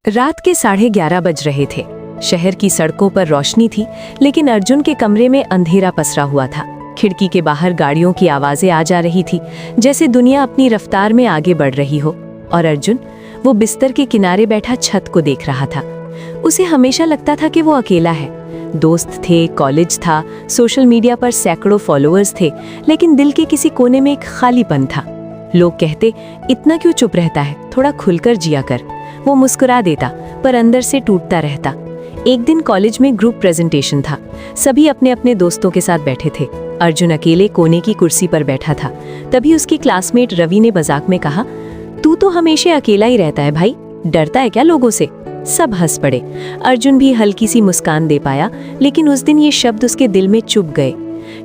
रात के 11:30 बज रहे थे। शहर की सड़कों पर रोशनी थी, लेकिन अर्जुन के कमरे में अंधेरा पसरा हुआ था। खिड़की के बाहर गाड़ियों की आवाजें आ जा रही थी, जैसे दुनिया अपनी रफ्तार में आगे बढ़ रही हो। और अर्जुन वो बिस्तर के किनारे बैठा छत को देख रहा था। उसे हमेशा लगता था कि वो अकेला है। दोस्त थे, कॉलेज था, सोशल मीडिया पर सैकड़ों फॉलोअर्स थे, लेकिन दिल के किसी कोने में एक खालीपन था। लोग कहते, इतना क्यों चुप रहता है, थोड़ा खुलकर जिया कर। वो मुस्कुरा देता, पर अंदर से टूटता रहता। एक दिन कॉलेज में ग्रुप प्रेजेंटेशन था। सभी अपने अपने दोस्तों के साथ बैठे थे। अर्जुन अकेले कोने की कुर्सी पर बैठा था। तभी उसकी क्लासमेट रवि ने मजाक में कहा, तू तो हमेशा अकेला ही रहता है भाई, डरता है क्या लोगों से? सब हंस पड़े। अर्जुन भी हल्की सी मुस्कान दे पाया, लेकिन उस दिन ये शब्द उसके दिल में चुभ गए।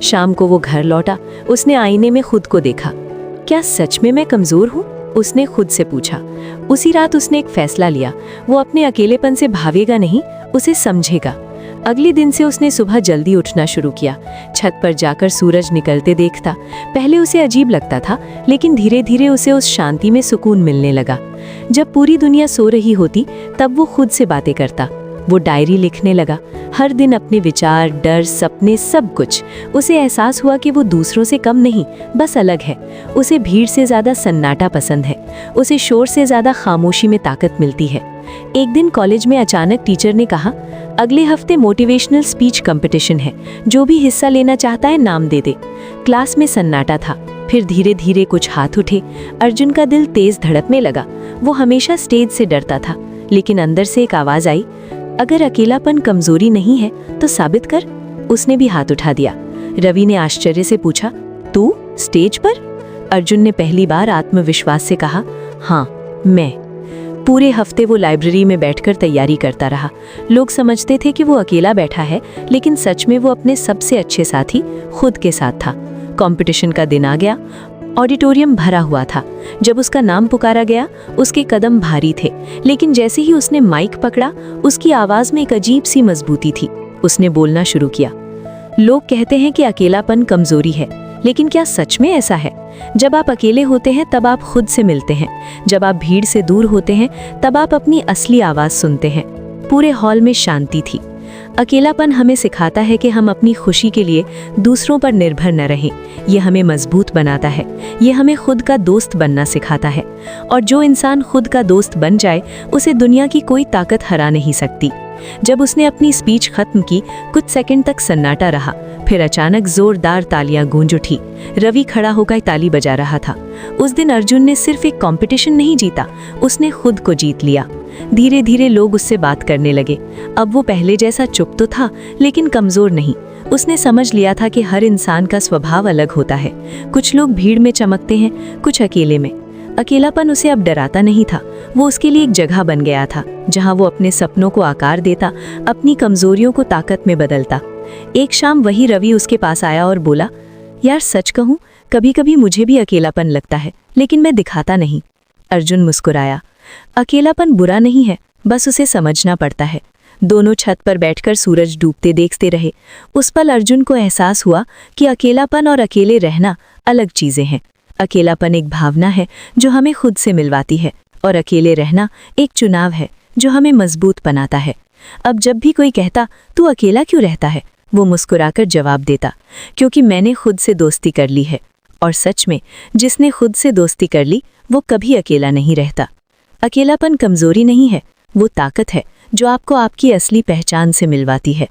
शाम को वो घर लौटा। उसने आईने में खुद को देखा। क्या सच में मैं कमजोर हूँ? उसने खुद से पूछा। उसी रात उसने एक फैसला लिया। वो अपने अकेलेपन से भागेगा नहीं, उसे समझेगा। अगले दिन से उसने सुबह जल्दी उठना शुरू किया। छत पर जाकर सूरज निकलते देखता। पहले उसे अजीब लगता था, लेकिन धीरे धीरे उसे उस शांति में सुकून मिलने लगा। जब पूरी दुनिया सो रही होती, तब वो खुद से बातें करता। वो डायरी लिखने लगा, हर दिन अपने विचार, डर, सपने, सब कुछ। उसे एहसास हुआ कि वो दूसरों से कम नहीं, बस अलग है। उसे भीड़ से ज्यादा सन्नाटा पसंद है। उसे शोर से ज्यादा खामोशी में ताकत मिलती है। एक दिन कॉलेज में अचानक टीचर ने कहा, अगले हफ्ते मोटिवेशनल स्पीच कंपटीशन है, जो भी हिस्सा लेना चाहता है नाम दे दे। क्लास में सन्नाटा था। फिर धीरे धीरे कुछ हाथ उठे। अर्जुन का दिल तेज धड़कने लगा। वो हमेशा स्टेज से डरता था, लेकिन अंदर से एक आवाज आई, अगर अकेलापन कमजोरी नहीं है तो साबित कर। उसने भी हाथ उठा दिया। रवि ने आश्चर्य से पूछा, तू स्टेज पर? अर्जुन ने पहली बार आत्मविश्वास से कहा, हाँ मैं। पूरे हफ्ते वो लाइब्रेरी में बैठकर तैयारी करता रहा। लोग समझते थे कि वो अकेला बैठा है, लेकिन सच में वो अपने सबसे अच्छे साथी खुद के साथ था। कंपटीशन का दिन आ गया। ऑडिटोरियम भरा हुआ था। जब उसका नाम पुकारा गया, उसके कदम भारी थे, लेकिन जैसे ही उसने माइक पकड़ा, उसकी आवाज में एक अजीब सी मजबूती थी। उसने बोलना शुरू किया। लोग कहते हैं कि अकेलापन कमजोरी है, लेकिन क्या सच में ऐसा है? जब आप अकेले होते हैं तब आप खुद से मिलते हैं। जब आप भीड़ से दूर होते हैं तब आप अपनी असली आवाज सुनते हैं। पूरे हॉल में शांति थी। अकेलापन हमें सिखाता है कि हम अपनी खुशी के लिए दूसरों पर निर्भर न रहें। ये हमें मजबूत बनाता है। ये हमें खुद का दोस्त बनना सिखाता है। और जो इंसान खुद का दोस्त बन जाए, उसे दुनिया की कोई ताकत हरा नहीं सकती। जब उसने अपनी स्पीच खत्म की, कुछ सेकंड तक सन्नाटा रहा। फिर अचानक जोरदार तालियां गूंज उठी। रवि खड़ा होकर ताली बजा रहा था। उस दिन अर्जुन ने सिर्फ एक कंपटीशन नहीं जीता, उसने खुद को जीत लिया। धीरे धीरे लोग उससे बात करने लगे। अब वो पहले जैसा चुप तो था, लेकिन कमजोर नहीं। उसने समझ लिया था कि हर इंसान का स्वभाव अलग होता है। कुछ लोग भीड़ में चमकते हैं, कुछ अकेले में। अकेलापन उसे अब डराता नहीं था। वो उसके लिए एक जगह बन गया था, जहां वो अपने सपनों को आकार देता, अपनी कमजोरियों को ताकत में बदलता। एक शाम वही रवि उसके पास आया और बोला, यार सच कहूं, कभी कभी मुझे भी अकेलापन लगता है, लेकिन मैं दिखाता नहीं। अर्जुन मुस्कुराया। अकेलापन बुरा नहीं है, बस उसे समझना पड़ता है। दोनों छत पर बैठकर सूरज डूबते देखते रहे। उस पल अर्जुन को एहसास हुआ कि अकेलापन और अकेले रहना अलग चीजें हैं। अकेलापन एक भावना है जो हमें खुद से मिलवाती है, और अकेले रहना एक चुनाव है जो हमें मजबूत बनाता है। अब जब भी कोई कहता, तू अकेला क्यों रहता है, वो मुस्कुराकर जवाब देता, क्योंकि मैंने खुद से दोस्ती कर ली है। और सच में, जिसने खुद से दोस्ती कर ली, वो कभी अकेला नहीं रहता। अकेलापन कमजोरी नहीं है, वो ताकत है जो आपको आपकी असली पहचान से मिलवाती है।